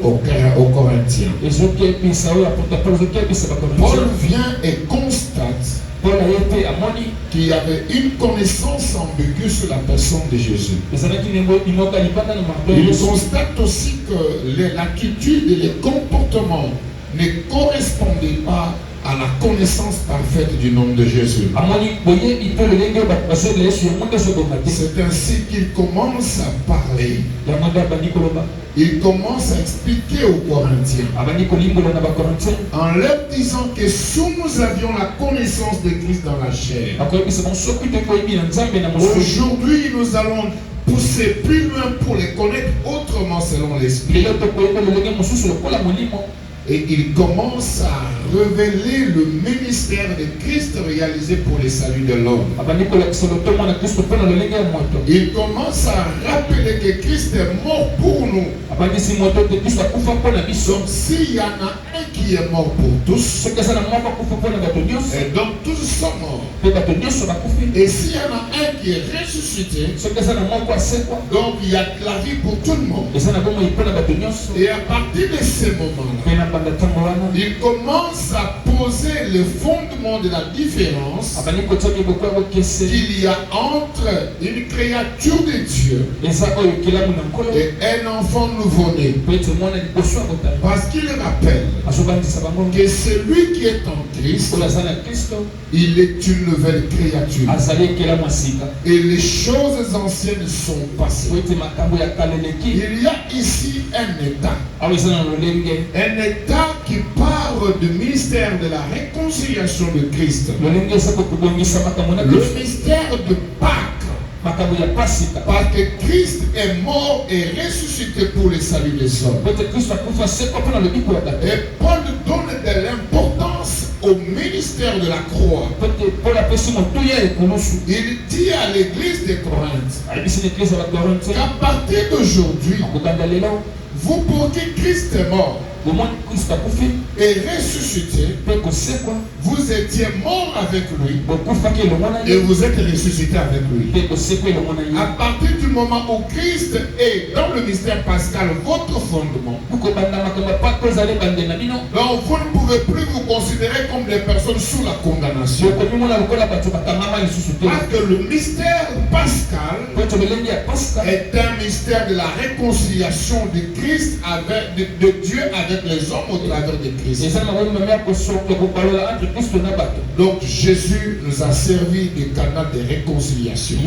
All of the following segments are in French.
aux Corinthiens. Paul vient et constate qu'il y avait une connaissance ambiguë sur la personne de Jésus. Il constate aussi que l'attitude et les comportements ne correspondaient pas à la connaissance parfaite du nom de Jésus. C'est ainsi qu'il commence à parler. Il commence à expliquer aux Corinthiens en leur disant que si nous avions la connaissance de Christ dans la chair, aujourd'hui nous allons pousser plus loin pour les connaître autrement selon l'Esprit. Et il commence à révéler le ministère de Christ réalisé pour le salut de l'homme. Il commence à rappeler que Christ est mort pour nous. Donc s'il y en a un qui est mort pour tous, et donc tous sont morts. Et s'il y en a un qui est ressuscité, donc il y a de la vie pour tout le monde. Et à partir de ce moment-là, il commence à poser le fondement de la différence qu'il y a entre une créature de Dieu et un enfant nouveau-né. Parce qu'il rappelle que celui qui est en Christ, il est une nouvelle créature. Et les choses anciennes sont passées. Il y a ici un état. Un état qui parle du mystère de la réconciliation de Christ. Le mystère de Pâques. Parce que Christ est mort et ressuscité pour le salut des hommes. Et Paul donne de l'importance au ministère de la croix. Il dit à l'église de Corinthe qu'à partir d'aujourd'hui, vous portez Christ est mort et ressuscité. Vous étiez mort avec lui et vous êtes ressuscité avec lui. À partir du moment où Christ est dans le mystère pascal, votre fondement, donc vous ne pouvez plus vous considérer comme des personnes sous la condamnation. Parce que le mystère pascal est un mystère de la réconciliation de Christ avec de Dieu avec les hommes au travers de Christ. Donc Jésus nous a servi de canal de réconciliation.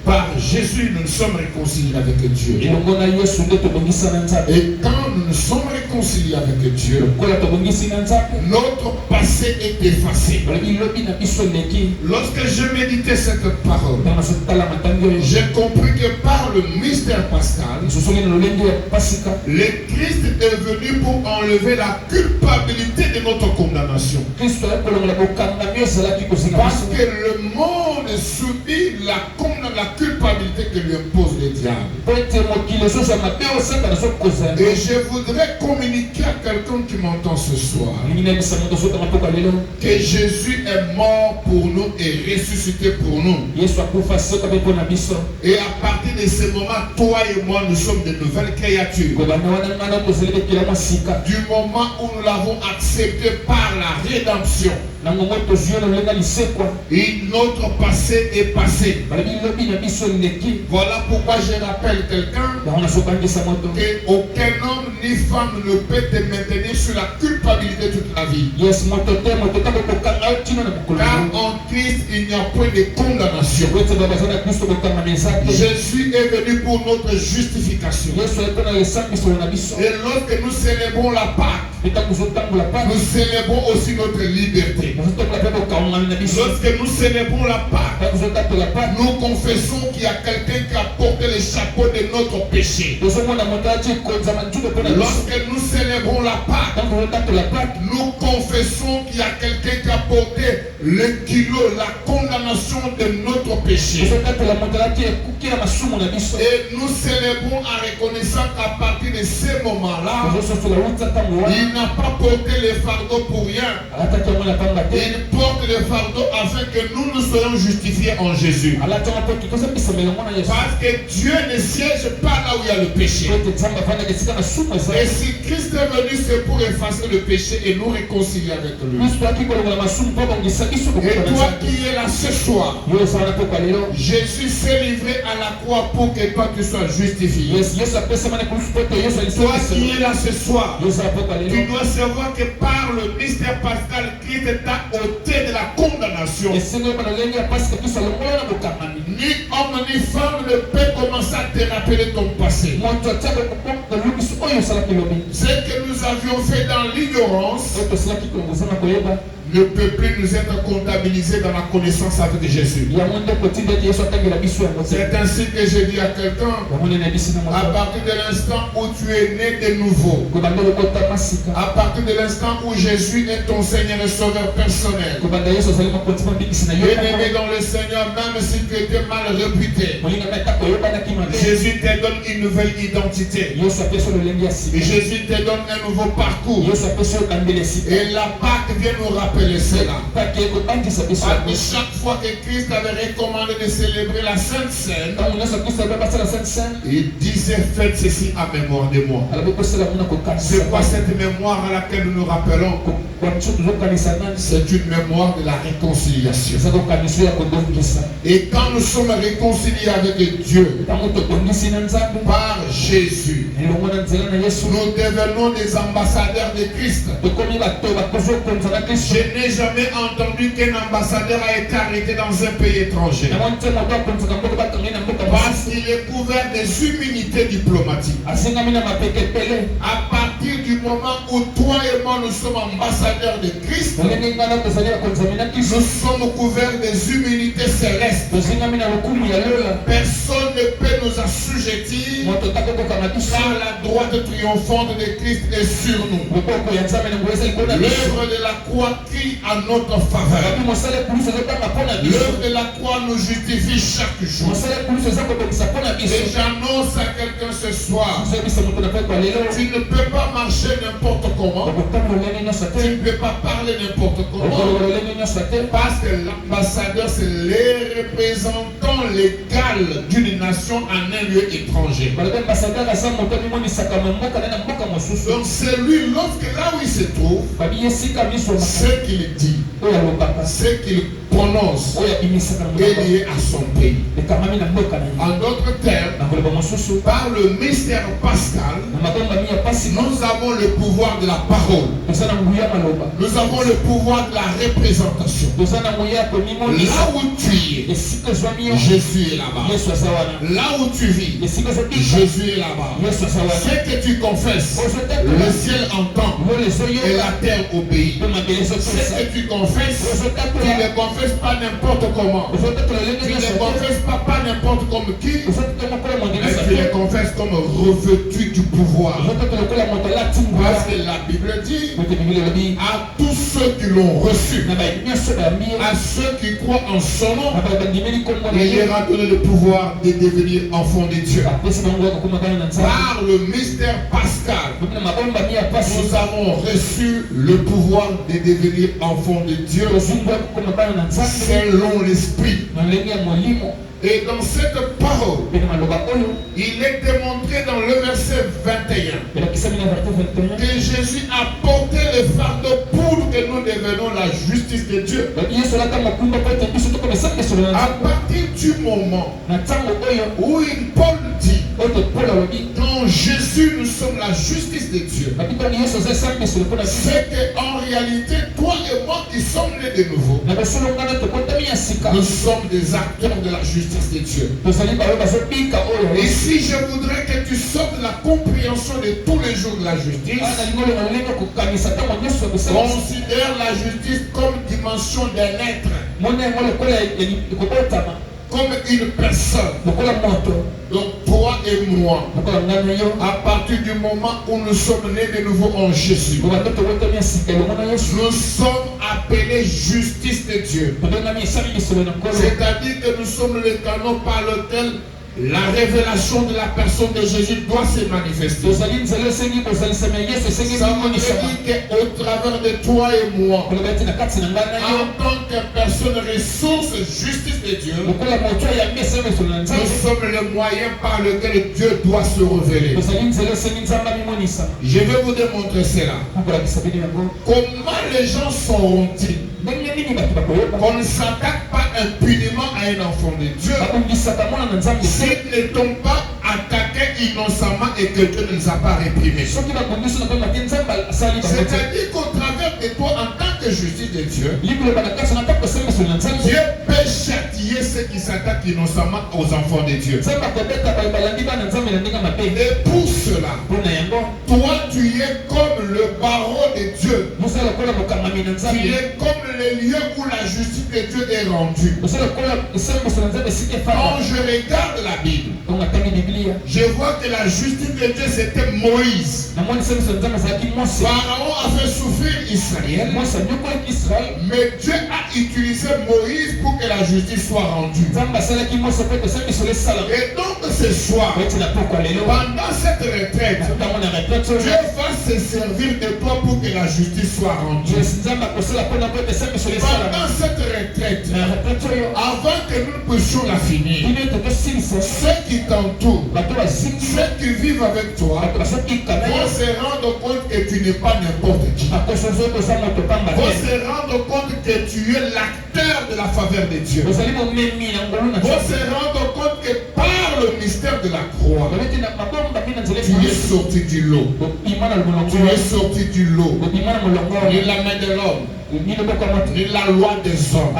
Par Jésus, nous nous sommes réconciliés avec Dieu. Et quand nous nous sommes réconciliés avec Dieu, notre passé est effacé. Lorsque je méditais cette parole, j'ai compris que par le mystère pascal, le Christ est venu pour enlever la culpabilité de notre condamnation. Parce que le monde subit la culpabilité que lui impose le diable. Et je voudrais communiquer à quelqu'un qui m'entend ce soir que Jésus est mort pour nous et ressuscité pour nous. Et à partir de ce moment, toi et moi, nous sommes de nouvelles créatures. Du moment où nous l'avons accepté par la rédemption, et notre passé est passé. Voilà pourquoi je rappelle quelqu'un qu'aucun homme ni femme ne peut te maintenir sur la culpabilité toute la vie. Car en Christ il n'y a point de condamnation. Jésus est venu pour notre justification. Et lorsque nous célébrons la Pâque, nous célébrons aussi notre liberté. Lorsque nous célébrons la Pâque, nous confessons qu'il y a quelqu'un qui a porté le chapeau de notre péché. Lorsque nous célébrons la Pâque, nous confessons qu'il y a quelqu'un qui a porté le kilo, la condamnation de notre péché. Et nous célébrons en reconnaissant qu'à partir de ces moments-là, il n'a pas porté les fardeaux pour rien. Il porte les fardeaux afin que nous soyons justifiés en Jésus. Parce que Dieu ne siège pas là où il y a le péché. Et si Christ est venu, c'est pour effacer le péché et nous réconcilier avec lui. Et toi qui es là ce soir, Jésus s'est livré à la croix pour que toi tu sois justifié. Toi qui es là ce soir, tu dois savoir que par le mystère pascal, Christ t'a ôté de la condamnation. Ni homme ni femme ne peut commencer à te rappeler ton passé. Ce que nous avions fait dans l'ignorance ne peut plus nous être comptabilisé dans la connaissance avec Jésus. C'est ainsi que j'ai dit à quelqu'un, à partir de l'instant où tu es né de nouveau, à partir de l'instant où Jésus est ton Seigneur et Sauveur personnel, bien-aimé dans le Seigneur, même si tu étais mal réputé, Jésus te donne une nouvelle identité. Et Jésus te donne un nouveau parcours. Et la Pâque vient nous rappeler cela. Chaque fois que Christ avait recommandé de célébrer la Sainte Seine, il disait faites ceci à mémoire de moi. C'est quoi cette mémoire à laquelle nous nous rappelons? C'est une mémoire de la réconciliation. Et quand nous sommes réconciliés avec Dieu par Jésus, nous devenons des ambassadeurs de Christ. Je n'ai jamais entendu qu'un ambassadeur a été arrêté dans un pays étranger. Parce qu'il est couvert des immunités diplomatiques. À partir du moment où toi et moi nous sommes ambassadeurs de Christ, nous sommes couverts des immunités célestes. Personne ne peut nous assujettir car la droite triomphante de Christ est sur nous. L'œuvre de la croix crie à notre faveur. L'œuvre de la croix nous justifie chaque jour. Et j'annonce à quelqu'un ce soir, tu ne peux pas marcher n'importe comment. Tu ne peux pas parler n'importe comment. Parce que l'ambassadeur, c'est les représentants légaux d'une nation en un lieu étranger. Donc c'est lui, lorsque là où il se trouve, ce qu'il dit, ce qu'il prononce est lié à son pays. En d'autres termes, par le mystère pascal, nous avons le pouvoir de la parole. Nous avons le pouvoir de la représentation. Là où tu es, Jésus est là-bas. Là où tu vis, Jésus est là-bas. Ce que tu confesses, le ciel entend et la terre obéit. Ce que tu confesses, tu ne confesses pas n'importe comment. Tu ne confesses pas n'importe comme qui, mais tu les confesses comme revêtu du pouvoir. Parce que la Bible dit à tous ceux qui l'ont reçu, à ceux qui croient en son nom, il leur a donné le pouvoir de devenir enfants de Dieu. Par le mystère pascal, nous avons reçu le pouvoir de devenir enfants de Dieu selon l'esprit. Et dans cette parole, il est démontré dans le verset 21 que Jésus a porté le fardeau pour que nous devenions la justice de Dieu. À partir du moment où Paul dit qu'en Jésus nous sommes la justice de Dieu, c'est qu'en réalité, toi et moi qui sommes nés de nouveau, nous sommes des acteurs de la justice de Dieu. Et si je voudrais que tu sortes de la compréhension de tous les jours de la justice, considère la justice comme dimension d'un être, comme une personne. Donc toi et moi, à partir du moment où nous sommes nés de nouveau en Jésus, nous sommes appelés justice de Dieu. C'est-à-dire que nous sommes le canot par lequel La révélation de la personne de Jésus doit se manifester. Ça veut dire qu'au travers de toi et moi, en tant que personne ressource justice de Dieu, nous sommes le moyen par lequel Dieu doit se révéler. Je vais vous démontrer cela. Comment les gens sauront-ils qu'on ne s'attaque pas impunément à un enfant de Dieu s'ils ne tombent pas attaqués innocemment et que Dieu ne les a pas réprimés? C'est-à-dire qu'au travers de toi, en tant que justice de Dieu, Dieu peut châtier ceux qui s'attaquent innocemment aux enfants de Dieu. Et pour cela, toi tu es comme le barreau de Dieu. Tu es comme le lieu où la justice de Dieu est rendue. Quand je regarde la Bible, je vois que la justice de Dieu c'était Moïse. Pharaon a fait souffrir Israël, mais Dieu a utilisé Moïse pour que la justice soit rendue. Et donc ce soir, pendant cette retraite, Dieu va se servir de toi pour que la justice soit rendue. Pendant cette retraite, avant que nous puissions la finir, ceux qui t'entourent, ceux qui vivent avec toi, vont se rendre compte que tu n'es pas n'importe qui. Vont se rendre compte que tu es l'acteur de la faveur de Dieu. Vont se rendre compte que par le mystère de la croix, tu es sorti du lot. Tu es sorti du lot. Ni la main de l'homme, ni la loi des hommes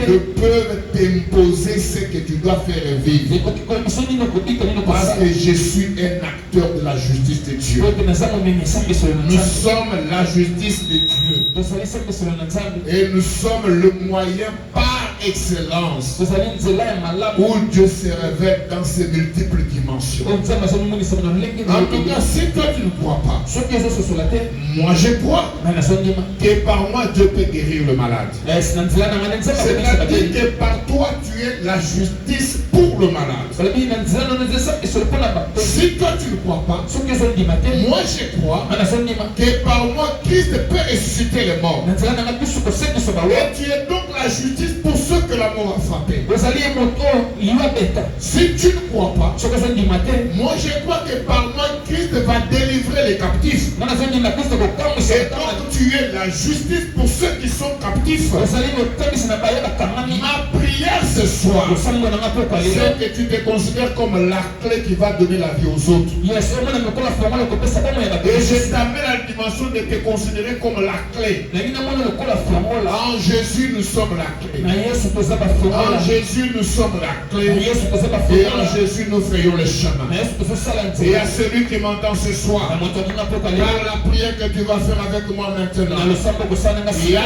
ne peuvent t'imposer ce que tu dois faire vivre. Parce que je suis un acteur de la justice de Dieu. Nous sommes la justice de Dieu. Et nous sommes le moyen par excellence où Dieu se révèle dans ses multiples dimensions. En tout cas, si toi tu ne crois pas, moi je crois que par moi Dieu peut guérir le malade. C'est-à-dire que par toi tu es la justice pour le malade. Si toi tu ne crois pas, moi je crois que par moi Christ peut ressusciter les morts. Et tu es donc la justice pour ceux que la mort a frappé. Si tu ne crois pas, moi je crois que par moi Christ va délivrer les captifs. Et donc tu es la justice pour ceux qui sont captifs. Ma prière ce soir, c'est que tu te considères comme la clé qui va donner la vie aux autres. Et je t'amène à la dimension de te considérer comme la clé. En Jésus nous sommes la clé. En Jésus nous sommes la clé. Et en Jésus nous frayons le chemin. Et à celui qui m'entend ce soir, par la prière que tu vas faire avec moi maintenant, il y a